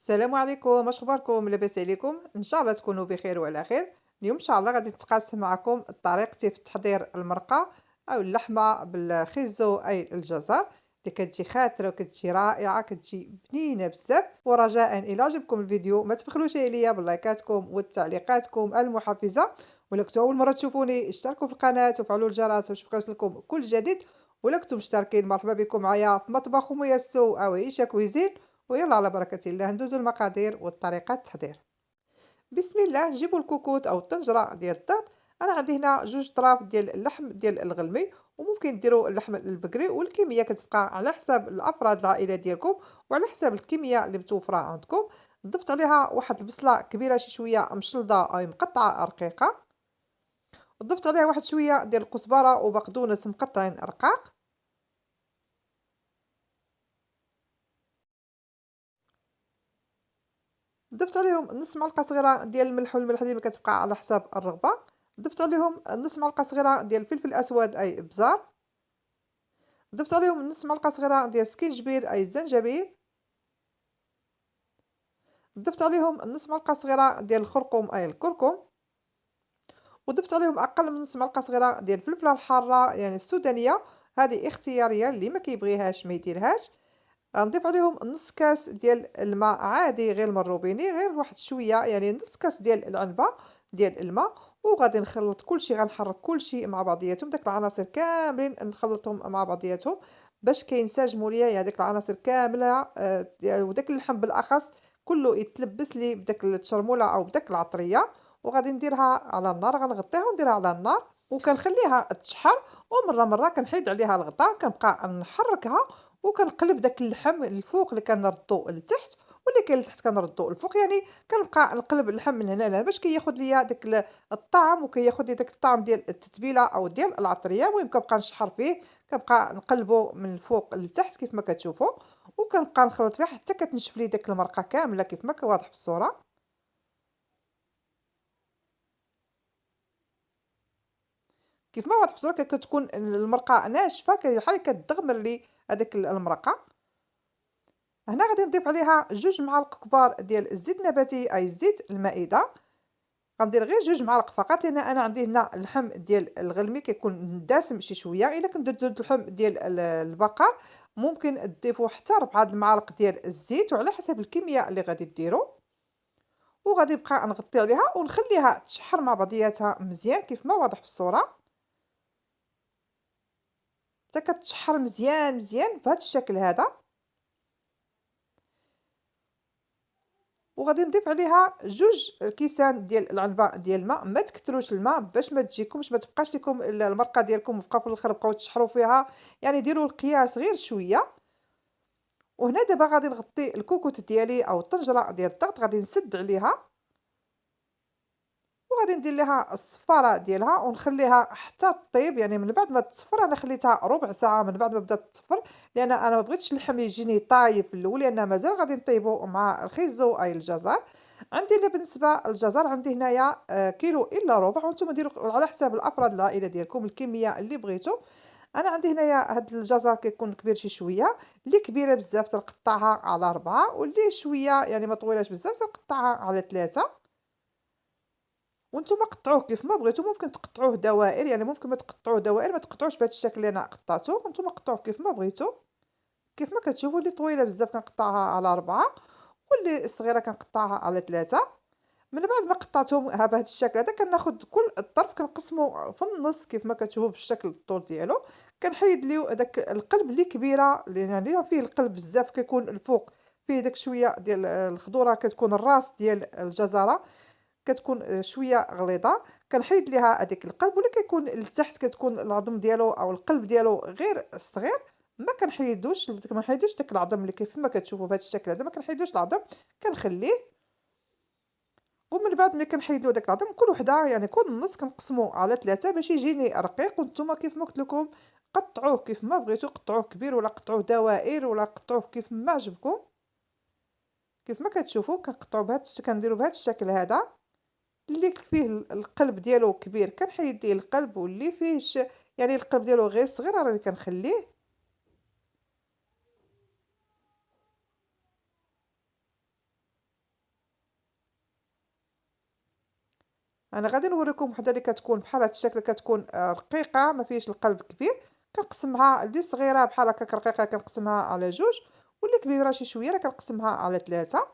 السلام عليكم، واش اخباركم؟ لاباس عليكم؟ ان شاء الله تكونوا بخير وعلى خير. اليوم ان شاء الله غادي نتقاسم معكم طريقتي في تحضير المرقه او اللحمه بالخيزو اي الجزر اللي كتجي خاطره وكتجي رائعه، كتجي بنينه بزاف. ورجاء الى عجبكم الفيديو ما تبخلوش عليا باللايكاتكم والتعليقاتكم المحفزه. ولا كنتوا اول مره تشوفوني اشتركوا في القناه وفعلوا الجرس باش يبقى يوصلكم كل جديد. ولا كنتم مشتركين مرحبا بكم معايا في مطبخ أم ياسو أو عيشة كويزين. ويلا على بركة الله ندوزو المقادير والطريقة التحضير. بسم الله، نجيبو الكوكوت أو الطنجرة ديال الضغط. أنا عندي هنا 2 طراف ديال اللحم ديال الغلمي، وممكن ديروا اللحم البقري، والكمية كتبقى على حساب الأفراد العائلة ديالكم وعلى حساب الكمية اللي متوفرة عندكم. ضفت عليها واحد البصلة كبيرة شي شوية مشلضة أو مقطعة رقيقة، وضفت عليها واحد شوية ديال الكزبرة وبقدونس مقطعين رقاق. ضفت عليهم نص معلقة صغيرة ديال الملح، والملح ديما كتبقى على حساب الرغبة. ضفت عليهم نص معلقة صغيرة ديال الفلفل الأسود أي بزار. ضفت عليهم نص معلقة صغيرة ديال السكينجبير أي الزنجبيل. ضفت عليهم نص معلقة صغيرة ديال الخرقوم أي الكركم. وضفت عليهم أقل من نص معلقة صغيرة ديال الفلفلة الحارة يعني السودانية، هذه اختيارية، اللي ما كيبغيهاش ما يديرهاش. غنضيف عليهم نص كاس ديال الماء عادي غير المروبيني، غير واحد شويه يعني نص كاس ديال العنبه ديال الماء. وغادي نخلط كلشي، غنحرك كلشي مع بعضياتهم، داك العناصر كاملين نخلطهم مع بعضياتهم باش كينسجموا ليا هذيك العناصر كامله. وداك اللحم بالاخص كله يتلبس لي بداك التشرموله او بداك العطريه. وغادي نديرها على النار، غنغطيها ونديرها على النار وكنخليها تشحر. ومره مره كنحيد عليها الغطاء، كنبقى نحركها وكنقلب داك اللحم الفوق اللي كنردو لتحت، واللي كاين لتحت كنردو الفوق، يعني كنبقى نقلب اللحم من هنا لهنا باش كياخد ليا داك الطعم، وكياخد لي داك الطعم ديال التتبيله او ديال العطريه. المهم كنبقى نشحر فيه، كنبقى نقلبو من الفوق لتحت كيف ما كتشوفوا، وكنبقى نخلط فيه حتى كتنشف لي داك المرقه كامله كيف ما واضح في الصوره. كيف ما واضح في الصوره كتكون المرقه ناشفه بحال كتدغمر لي هذاك المرقه. هنا غادي نضيف عليها 2 معالق كبار ديال الزيت النباتي أي الزيت المائدة. غندير غير 2 معالق فقط، لأن أنا عندي هنا اللحم ديال الغلمي كيكون دسم شي شوية. إلا كنت درتو اللحم ديال البقر ممكن تضيفوا حتى 4 د المعالق ديال الزيت، وعلى حسب الكمية اللي غادي ديروا. وغادي نبقى نغطي عليها ونخليها تشحر مع بعضياتها مزيان كيف ما واضح في الصورة، حتى كتشحر مزيان مزيان بهذا الشكل هذا. وغادي نضيف عليها 2 كيسان ديال العنبة ديال الماء، ما تكثروش الماء باش ما تجيكمش، ما تبقاش لكم المرقة ديالكم وبقى في الاخر بقاو تشحروا فيها، يعني ديروا القياس غير شوية. وهنا دابا غادي نغطي الكوكوت ديالي او الطنجرة ديال الضغط، غادي نسد عليها وغادي ندير ليها الصفارة ديالها ونخليها حتى طيب. يعني من بعد ما تصفر، انا خليتها ربع ساعة من بعد ما بدات تصفر، لان انا ما بغيتش اللحم يجيني طايب في الاول، لان مازال غادي نطيبو مع الخيزو اي الجزر. عندي انا بالنسبة للجزر عندي هنايا كيلو الا ربع، وانتم ديروا على حساب الافراد العائلة ديالكم الكمية اللي بغيتو. انا عندي هنايا هاد الجزر كيكون كبير شي شوية، اللي كبيرة بزاف تنقطعها على 4، واللي شوية يعني ما طويلهاش بزاف تنقطعها على 3. وانتم قطعوه كيف ما بغيتو، ممكن تقطعوه دوائر، يعني ممكن ما تقطعوه دوائر، ما تقطعوش بهذا الشكل اللي انا قطعته. وانتم قطعوه كيف ما بغيتو، كيف ما كتشوفوا اللي طويله بزاف كنقطعها على 4، واللي الصغيره كنقطعها على 3. من بعد ما قطعتهم بهذا الشكل هذا كناخذ كل الطرف كنقسمه في النص كيف ما كتشوفوا بالشكل الطول ديالو. كنحيد ليه داك القلب اللي كبيره، اللي يعني فيه القلب بزاف كيكون الفوق فيه داك شويه ديال الخضوره، كتكون الراس ديال الجزره كتكون شوية غليظة. كنحيد ليها هاديك القلب، واللي كيكون لتحت كتكون العظم ديالو أو القلب ديالو غير صغير، ما كنحيدوش داك العظم اللي كيف ما كتشوفوا بهذا الشكل هذا، ما كنحيدوش العظم، كنخليه. ومن بعد ملي كنحيدو داك العظم كل وحدة يعني كل نص كنقسمو على 3 باش يجيني رقيق. وانتم كيف ما قلت لكم قطعوه كيف ما بغيتو، قطعوه كبير ولا قطعوه دوائر ولا قطعوه كيف ما عجبكم. كيف ما كتشوفوا كنقطعو كنديرو بهذا الشكل هذا. اللي فيه القلب ديالو كبير كنحيد ليه القلب، واللي فيه يعني القلب ديالو غير صغير راني كنخليه. أنا غادي نوريكم وحدة اللي كتكون بحال هاد الشكل، كتكون رقيقة ما فيهش القلب كبير. كنقسمها اللي صغيرة بحال هكاك رقيقة كنقسمها على جوج، واللي كبيرة شي شوية راه كنقسمها على ثلاثة.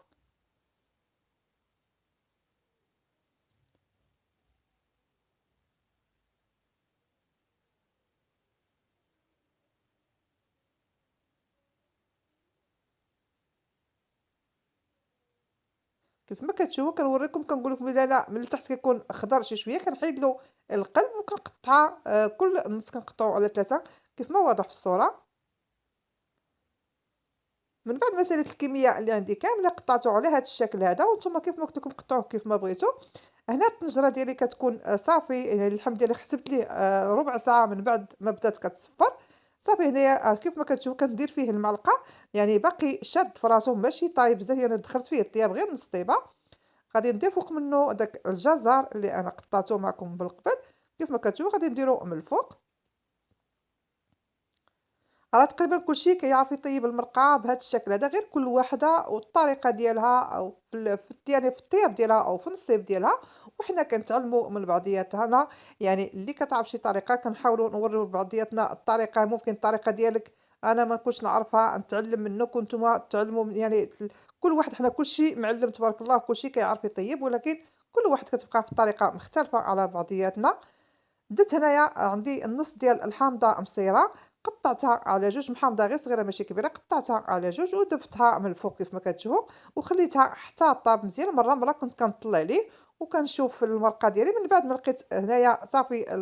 كيف ما كتشوفوا كنوريكم كنقول لكم بلي لا من التحت كيكون خضر شي شويه، كنحيد له القلب وكنقطعها كل نص كنقطعو على ثلاثة كيف ما واضح في الصورة. من بعد ما ساليت الكميه اللي عندي كامله قطعته على هذا الشكل هذا، وانتم كيف ما قلت لكم قطعوه كيف ما بغيتو. هنا الطنجره ديالي كتكون صافي، يعني اللحم ديالي حسبت ليه ربع ساعه من بعد ما بدات كتصفر. صافي هنايا كيف ما كتشوفوا كندير فيه المعلقه، يعني باقي شاد في راسو ماشي طايب بزاف، يعني دخلت فيه الطياب غير نص طيبه. غادي ندير فوق منه داك الجزر اللي انا قطعته معكم بالقبل. كيف ما كتشوفوا غادي نديرو من الفوق. راه تقريبا كلشي كيعرف يطيب المرقه بهذا الشكل هذا، غير كل وحده والطريقه ديالها، او يعني في الطياب ديالها او في النصيب ديالها. وحنا كنتعلموا من بعضياتنا، يعني اللي كتعرف شي طريقه كنحاولوا نوريو لبعضياتنا الطريقه. ممكن الطريقه ديالك انا ما نكونش نعرفها، نتعلم منك وانتم تعلموا يعني كل واحد، حنا كلشي معلم تبارك الله، كلشي كيعرف يطيب، ولكن كل واحد كتبقى في الطريقه مختلفه على بعضياتنا. درت هنايا عندي النص ديال الحامضة مصيرة، قطعتها على جوج، محامضة غير صغيرة ماشي كبيرة، قطعتها على جوج ودفتها من الفوق كيف ما كتشوفوا، وخليتها حتى طاب مزيان. مرة كنت كنطلع ليه وكنشوف في المرقة ديالي. من بعد ما لقيت هنايا صافي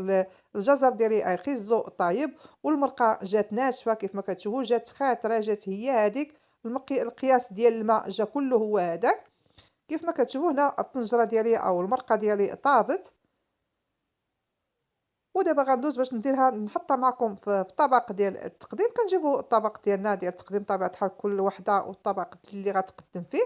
الجزر ديالي خيزو طايب، والمرقة جات ناشفة كيف ما كتشوفوا، جات خاترة، جات هي هذيك القياس ديال الماء جا كله هو هذاك. كيف ما كتشوفوا هنا الطنجرة ديالي او المرقة ديالي طابت. ودابا غندوز باش نديرها نحطها معكم في طبق ديال التقديم. كنجيبوا الطبق ديالنا ديال التقديم طبيعة الحال كل وحده والطبق اللي غتقدم فيه.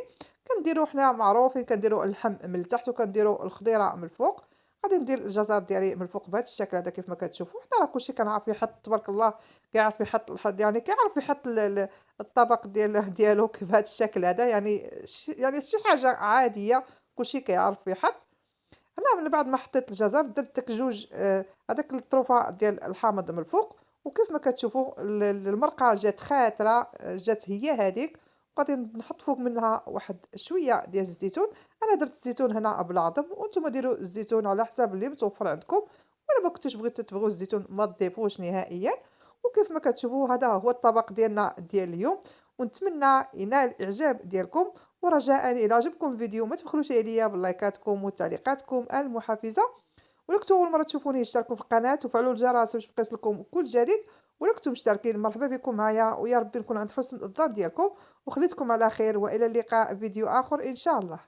كنديروا حنا معروفين كنديروا اللحم من التحت وكنديروا الخضيره من الفوق. غادي ندير الجزر ديالي من الفوق بهذا الشكل هذا كيف ما كتشوفوا. حنا راه كلشي كنعرف يحط تبارك الله، كيعرف يحط يعني كيعرف يحط الطبق ديالو بهذا الشكل هذا، يعني يعني شي حاجه عاديه كلشي كيعرف يحط. أنا من بعد ما حطيت الجزر درت داك جوج هذاك الطروفة ديال الحامض من الفوق. وكيف ما كتشوفوا المرقة جات خاترة، جات هي هذيك. وغادي نحط فوق منها واحد شوية ديال الزيتون. أنا درت الزيتون هنا بالعظم، وانتم ديروا الزيتون على حساب اللي متوفر عندكم، ولا ما كنتوش بغيتو تبغوا الزيتون ما تضيفوش نهائيا. وكيف ما كتشوفوا هذا هو الطبق ديالنا ديال اليوم، ونتمنى ينال الإعجاب ديالكم. ورجاء إلى عجبكم الفيديو ما تبخلوش عليا باللايكاتكم وتعليقاتكم المحفزة. ولا كنتوا أول مرة تشوفوني اشتركوا في القناة وفعلوا الجرس باش يوصلكم كل جديد. ولا كنتوا مشتركين مرحبا بكم معايا، ويا ربي نكون عند حسن الظن ديالكم. وخليتكم على خير، وإلى اللقاء في فيديو آخر إن شاء الله.